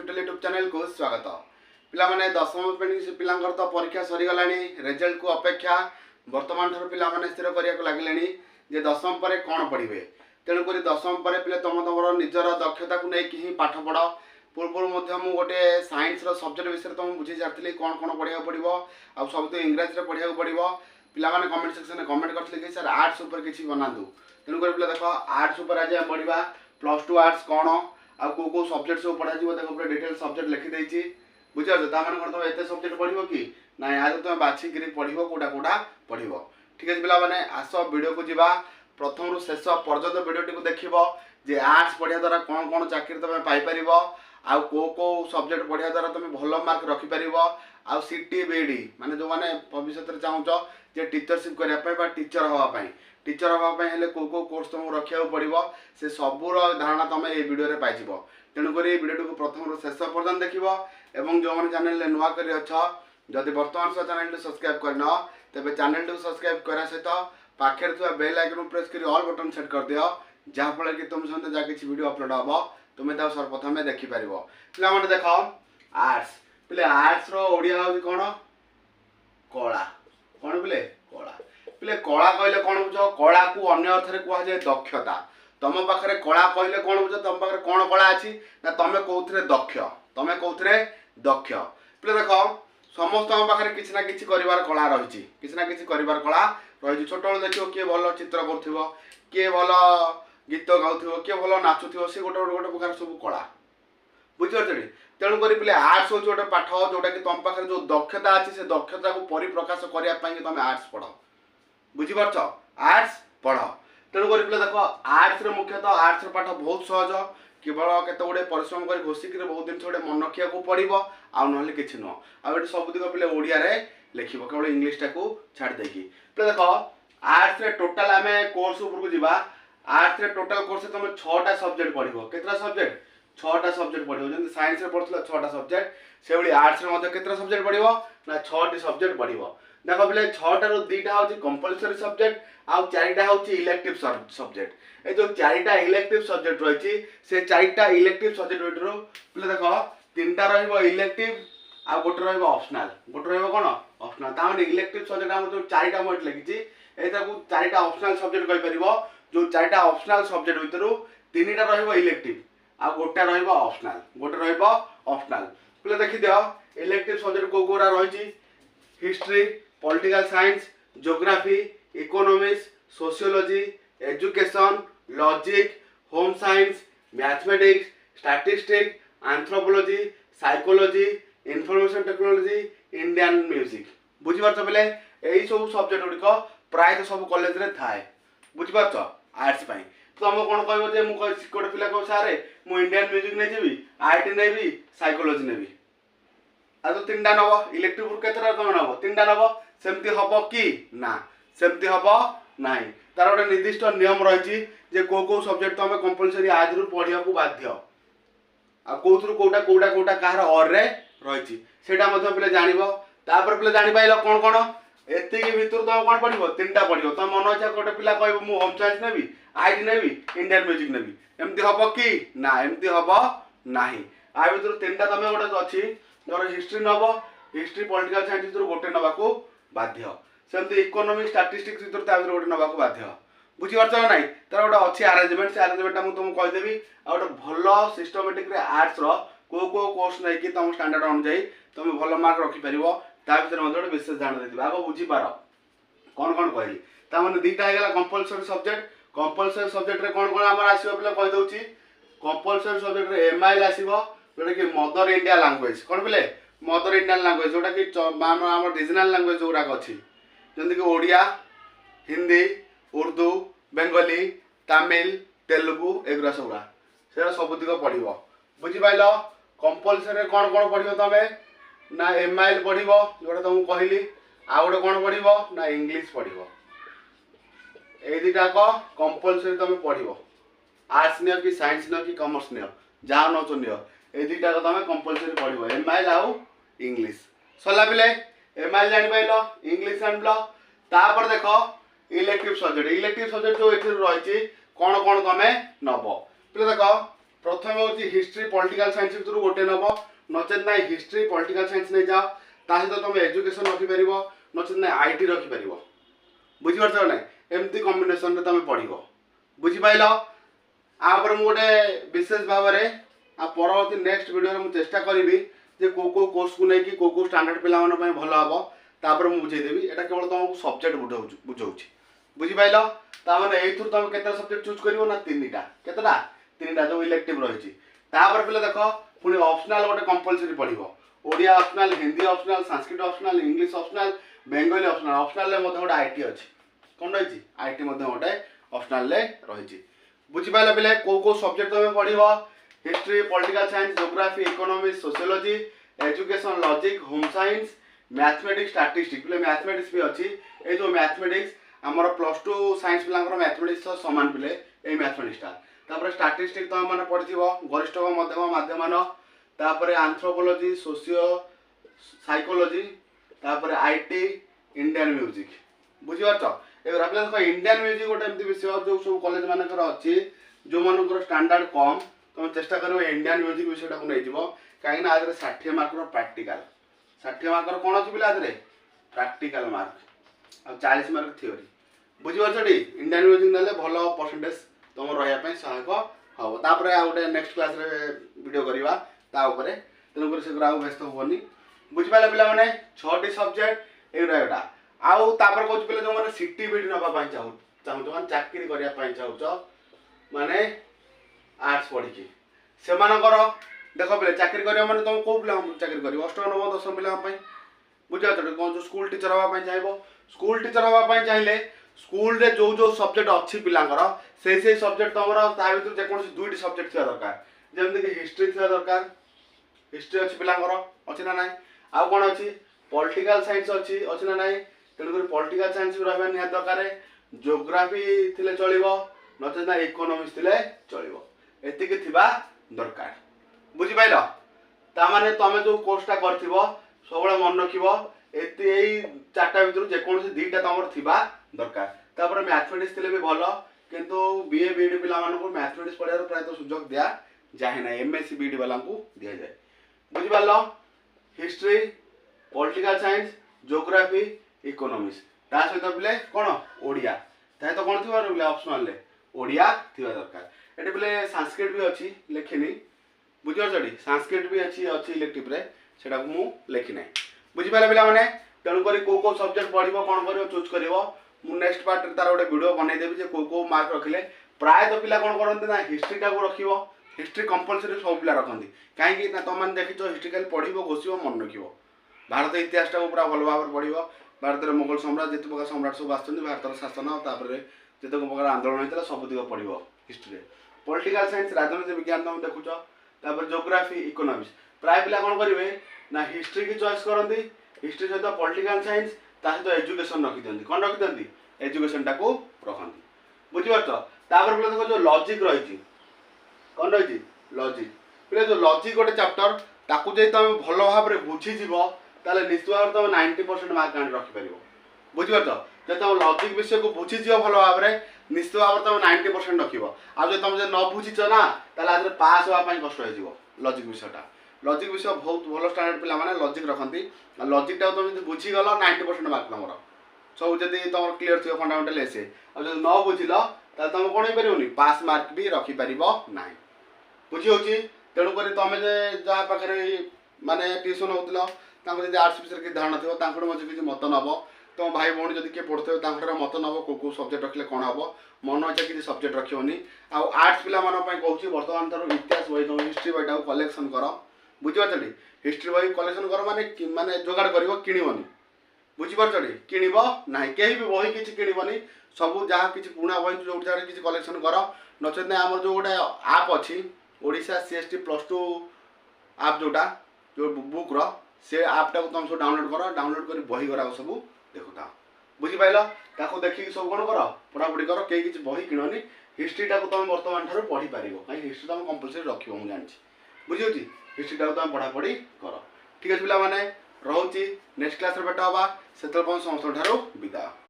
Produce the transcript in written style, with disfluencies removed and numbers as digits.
Tutorial YouTube channel को स्वागत। पिला माने 10वीं श्रेणी पिलांकर तो परीक्षा सरी गलानी रिजल्ट को अपेक्षा वर्तमान ठर पिला माने स्थिर करिया को लागलेनी जे 10वीं पर कोन पढिबे। तेणु करी 10वीं पर पिले तमर निजर दक्षता को नै कि पाठ पढ पूर्व मध्य मु गोटे साइंस रो सब्जेक्ट विषय तुम बुझी जातली कोन कोन पढिया पड़िबो आ सब तो इंग्लिश रे पढिया पड़िबो। पिला माने कमेंट सेक्शन में कमेंट करथले कि सर आर्ट्स ऊपर किछि बनादु। तेणु करी पिला देखो आर्ट्स ऊपर आज पढिबा +2 आर्ट्स कोन आ को सब्जेक्ट सब पढ़ा जीवो देखो पूरा डिटेल सब्जेक्ट लिखि देछि बुझियो ता माने कोन तुम एते सब्जेक्ट पढिबो कि नाही आज तुम बाछि गिरी पढिबो कोडा कोडा पढिबो। ठीक है पिला माने आसो वीडियो को जीवा प्रथम रु शेष पर्यंत वीडियो टी को देखिबो जे आर्ट्स पढिया द्वारा कोन कोन चाकरी तुम पाई परिबो आ को सब्जेक्ट पढिया द्वारा तुम भलो मार्क रखि परिबो आ सीटी बीडी माने जो माने भविष्य रे चाहूचो जे टीचरशिप करिया पय बा टीचर होवा पय टीचर हवा हेले को कोर्स तुमको रखा पड़ो से सबूर धारणा तुम ये वीडियो रे पाइब। तेणुक वीडियो को प्रथम रु शेष पर्यंत देख और जो मैंने चैनल नुआ कर जदि बर्तमान सह चैनल सब्सक्राइब करन तेज चैनल को सब्सक्राइब करने सहित पाखे बेल आइकन प्रेस कर ऑल बटन सेट कर दियो जहाँफल कि तुम सहित जहाँ किसी वीडियो अपलोड हम तुम्हें सर्वप्रथम देखिपार। पे देख आर्ट्स पे आर्ट्स रोडिया हूँ कौन कला कौन पे कला पे कला कहले कौन बुझ कला को अन्य अर्थ में कह जाए दक्षता। तुम पाखे कला कहले कौन बुझ तुम पाखे कौन कला अच्छी ना तुम कौन दक्ष तुम कौन दक्ष पे देख समस्त पाखे किसी ना किसी कर कला रही किसी ना किसी कर कला रही। छोट बेलू देखो किए भल चित्र कर किए भल गीत गाँव किए भल नाचुव सी गोटे गोटे प्रकार सब कला बुझे। तेणुक पे आर्ट्स हूँ गोटे पाठ जोटा कि तुम पाखे जो दक्षता अच्छी से दक्षता को परिप्रकाश करने तुम आर्ट्स पढ़ बुझीपार आर्ट्स पढ़। तेणुक पे देख आर्ट्स मुख्यतः आर्ट्स पाठ बहुत सहज केवल केत गुड़े परिश्रम कर घोषिक बहुत दिन गोटे मन रखा पड़ो आउ ना कि नुह आठ सबुदिक पे ओडिया लिख केवल इंग्लीश टाक छाड़ देकी पे देख आर्ट्स टोटाल आम कोर्स उपरको जीवा आर्ट्स टोटाल कोर्स तुम 6टा सब्जेक्ट पढ़ केतटा सब्जेक्ट 6टा सब्जेक्ट पढ़ो जमी साइंस पढ़ुला 6टा सब्जेक्ट से आर्ट्स केतटा सब्जेक्ट पढ़ो ना 6टी सब्जेक्ट पढ़ो। देख पे 6टारू 2टा हूँ कंपलसरी सब्जेक्ट आउ 4टा हूँ इलेक्टिव सब्जेक्ट। ये जो 4टा इलेक्टिव सब्जेक्ट रही से 4टा इलेक्टिव सब्जेक्ट पे देख 3टा रिलेक्टिव आ गोटे ऑप्शनल गोटे कौन ऑप्शनल ताने इलेक्टिव सब्जेक्ट आम जो 4टा मुझे लिखी यहाँ 4टा ऑप्शनल सब्जेक्ट कहीपर जो 4टा ऑप्शनल सब्जेक्ट भितर 3टा इलेक्टिव आ गोटे ऑप्शनल गोटे ऑप्शनल पे देखी दियो इलेक्टिव सब्जेक्ट को कोरा रही history political science geography economics sociology education logic home science mathematics statistics anthropology psychology information technology Indian music बुझीपार पे यही सब सब्जेक्ट गुड़िक प्रायतः सब कॉलेज रे थाए बुझीपार आर्ट्स पाई। तो तुम कौन कह गोटे पिला कह सारे मुझे इंडियन म्यूजिक नहीं जी आईटी नेबी साइकोलॉजी नेबी आ तो 3टा नब इलेक्ट्रिक केतटा तुम नब 3टा नब सेमती हम कि ना सेमती हम ना तार गोटे निर्दिष्ट नियम रही को सब्जेक्ट तुम कंपलसरी आज पढ़ा को बाध्य आ कौन कौटा कौटा कौटा कहार और रही पे जान पे जापार कौन कौन एति भितर तुम कौन पढ़ो 3टा पढ़ो तुम मन इच्छा गोटे पिला कह होम साइंस नेबी आईटी नेबी इंडियन म्यूजिक नेबी एमती हम कि ना एमती हम ना आ भर 3टा तुम गोटे अच्छी धर हिस्ट्री नब हिस्ट्री पॉलिटिकल साइंस भर गोटे नवाक बाध्य सेमती इकोनॉमिक स्टैटिस्टिक्स भर गोटे नवाक बाध्य बुझीपार ना तार गोटे अच्छी आरेंजमेंट से आरेंजमेंट मुझे तुमको कहीदेवी आ गोटे भल सिस्टमेटिक आर्ट्स को कोर्स नहीं तुम स्टैंडर्ड अनुजाई तुम भल मार्क रखिपर भर गोटे विशेष ध्यान देती आग बुझीपार कौन कौन कहली ताने 2टा होगा कंपलसरी सब्जेक्ट कौन कौन आम आसो पे कहीदे कंपलसरी सब्जेक्ट एमआईएल आसो जोटा कि मदर इंडिया लैंग्वेज कौन पे मदर इंडियन लैंग्वेज जोटा कि आम रिजनल लैंग्वेज जो गुड़ाक अच्छी जमीक ओडिया हिंदी उर्दू बेंगली तमिल तेलुगु एगुरा सबुरा से सबुतिक पढ़ो बुझीपाल। कंपलसरी कौन कौन पढ़ो तुम ना एमआईएल पढ़ो जोटा तुमको कहली आ गए कौन पढ़ो ना इंग्लिश पढ़ो ये 2टाक कंपलसरी तुम पढ़ो आर्ट्स नियो कि साइंस नियो कि कॉमर्स नियो जहाँ नौ नियो ये 2टाक तुम कंपलसरी पढ़ो एमआईएल आउ इंग्लिश सरला पे एमआईएल जान इंग्लिश जान तापर देख इलेक्टिव सब्जेक्ट जो ये रही कौन कौन तुम नब पे देख प्रथम हूँ हिस्ट्री पॉलिटिकल साइंस भितर गोटे नब नचेत ना हिस्ट्री पॉलिटिकल साइंस नहीं जाओ ता सहित तुम एजुकेशन रखिपर नचेत ना आईटी रखिपर बुझीपार ना एमती कम्बिनेसन तुम पढ़ बुझिपाल आपर मुझे विशेष भाव में परवर्ती नेक्स्ट वीडियो में चेष्टा करी जे को कोर्स को लेकिन को स्टैंडर्ड पिला भल हम तापर मुझे बुझेदेवी एटा केवल तुमको सब्जेक्ट बुझाऊँ बुझिपाल ताने एथुर तुम केते सब्जेक्ट चूज करिवो ना तीनटा केतेटा तीनटा जो इलेक्टिव रही तापर पिला देख पुणी ऑप्शनल गोटे कंपलसरी पढ़ो Odia optional Hindi optional Sanskrit optional English optional Bengali optional optional गोटे आईटी अच्छी कौन रही आईटी गोटे ऑप्शनल रही बुझिपाल पिले को सब्जेक्ट तुम पढ़ो history political science geography economics sociology education logic home science mathematics statistics पिले मैथमेटिक्स भी अच्छी ये जो मैथमेटिक्स आमर +2 साइंस पिला मैथमेटिक्स सामान पिले ये मैथमेटिक्सटा तापर स्टैटिस्टिक्स तुम मैंने पढ़ी गरिष्ठ मध्यम माध्यमान तापर एंथ्रोपोलॉजी सोशियो साइकोलॉजी तापर आईटी इंडियन म्यूजिक बुझीपार एगुरा पे देख इंडियन म्यूजिक गोटे एमती विषय जो सब कॉलेज मानकर अच्छी जो मानकर स्टैंडर्ड कम तुम चेष्टा कर इंडियन म्यूजिक विषयटा को नहीं कहीं आज 60 मार्क प्रैक्टिकल 60 मार्क कौन अच्छी पिला प्रैक्टिकल मार्क आ 40 मार्क थ्योरी बुझीपार इंडियन म्यूजिक ना भल परसेंटेज तुम रही सहायक हम तापर आ गए नेक्स्ट क्लास वीडियो करवा तेणुक से व्यस्त हेनी बुझिपारे पे 6टी सब्जेक्ट एटा आउ तापर कहूँ पे जो मैंने सिटी बिट नापी चाहूँ मैंने चाकरी करने चाहूँ माने आर्ट्स पढ़ी से देख पे चाकरी करवा मैंने तुम कौ पिला चाकरी कर 8म 9म 10म पिला बुझे कौन जो स्कूल टीचर हाँपाई चाहब स्कूल टीचर हाँपाई चाहिए स्कूल रे जो जो सब्जेक्ट अच्छी पिलांकर से सब्जेक्ट तुम ता भर जेकोसी 2टी सब्जेक्ट थी दरकार जमीक हिस्ट्री थी दरकार हिस्ट्री अच्छी पिलांकर अच्छी ना ना आउ कौन अच्छी पॉलिटिकल साइंस अच्छी ना ना तेणुक पॉलिटिकल साइंस भी रहा निहत दरकार ज्योग्राफी थिले चलो नचे ना इकोनॉमिक्स थिले चलो एतिक थिबा दरकार बुझिपाइल तामाने तुम जो कोर्सटा कर सब मन रखिब यही 4टा भितर जेकोसी 2टा तुम थिबा दरकार तापर मैथमेटिक्स थिले भी भल किंतु बीए बीडी पिला मानक मैथमेटिक्स पढ़ार प्रायः सुजोग दिया जाए ना एमएससी बीडी वाला को दिया जाए बुझिपाल history political science geography economics ता सहित पिले कौन ओडिया ताहे तो कौन थी ऑप्शनल ओडिया थी दरकार ये पिले संस्कृत भी अच्छी लिखिनी बुझिपार संस्कृत भी अच्छी इलेक्टिव रे सेटा को लिखी ना बुझिपारे पिला माने तेणुक को सब्जेक्ट पढ़ो कौन कर चूज कर नेक्स्ट पार्ट तार गोटे वीडियो बनईदेवी को मार्क रखिले प्रायतः पिला कौन करते ना हिस्ट्रीटा को रख हिस्ट्री कंपलसरी सब पिला रखती कहीं तुम देखी हिस्ट्री खाली पढ़ो घोषिब मन रख भारत इतिहास को पूरा भल भाव पढ़ भारत में मुगल सम्राट जिते प्रकार सम्राट सब आसते भारत शासन जिते प्रकार आंदोलन होता सब दिग पढ़ हिस्ट्री पॉलिटिकल साइंस राजनीति विज्ञान तुम देखुच ज्योग्राफी इकोनॉमिक्स प्राय पिला कौन करेंगे ना हिस्ट्री की चॉइस करती हिस्ट्री सहित पॉलिटिकल साइंस सहित एजुकेशन रखी दिखती कौन रखी दिखती एजुकेशन टाक रखती बुझीपार तापर पे देखो जो लॉजिक रही कौन रही लॉजिक पे जो लॉजिक गोटे चैप्टर ताकू जो तुम भल भाव में बुझीज निश्चित भाव में तुम 90% मार्क आनी रखिपर बुझीपार जब तुम लॉजिक विषय को बुझीज भल भाव में निश्चित भाव में तुम 90% रख आज तुम जो न बुझीच ना आज पास हाँपाई कष्ट हो लॉजिक विषयटा लॉजिक विषय बहुत भल स्टैंडर्ड पिला माने लॉजिक रखती लॉजिकटा तुम जो बुझीगल 90% मार्क तुम सब जब तुम क्लीयर थी फंडामेंटल एसे और जब न बुझिल तुम कौन हो पारे पास मार्क भी रखिपर ना बुझी हो तेणुक तुम जहाँ पाखे माने ट्यूशन होता आर्ट्स विषय किसी धारणा थी मजे किसी मत नब तुम भाई भौणी जब किए पढ़ुवे मत नब को सब्जेक्ट रखिले कौन हम मन इच्छा किसी सब्जेक्ट रखनी आर्ट्स पिला कहूँ बर्तमान थर इतिहास बही तुम हिस्ट्री बहीटा कलेक्शन कर बुझीपार हिस्ट्री बही कलेक्शन कर माने जोगाड़ कर किणवनी बुझीपार किणव ना कहीं भी बही किसी किणवनी सब जहाँ किसी पुणा बही जो जगह किसी कलेक्शन कर नचेत आम जो गोटे आप अच्छी ओडिशा CST +2 आप जोटा जो बुक रो से आपटा को तुम सब डाउनलोड कर बही गरा सब देखुता बुझीपाल ताको देखिए सब कौन कर पढ़ापढ़ी कर कई किसी बही किणनी हिस्ट्रीटा को तुम बर्तमान ठार पढ़ी पार कहीं हिस्ट्री तुम कंपलसरी रख मुझे जानी बुझी हिस्ट्रीटा को तुम पढ़ापढ़ी कर ठीक है पिला माने रोचे नेक्स्ट क्लास भेट हाँ से समस्त विदा।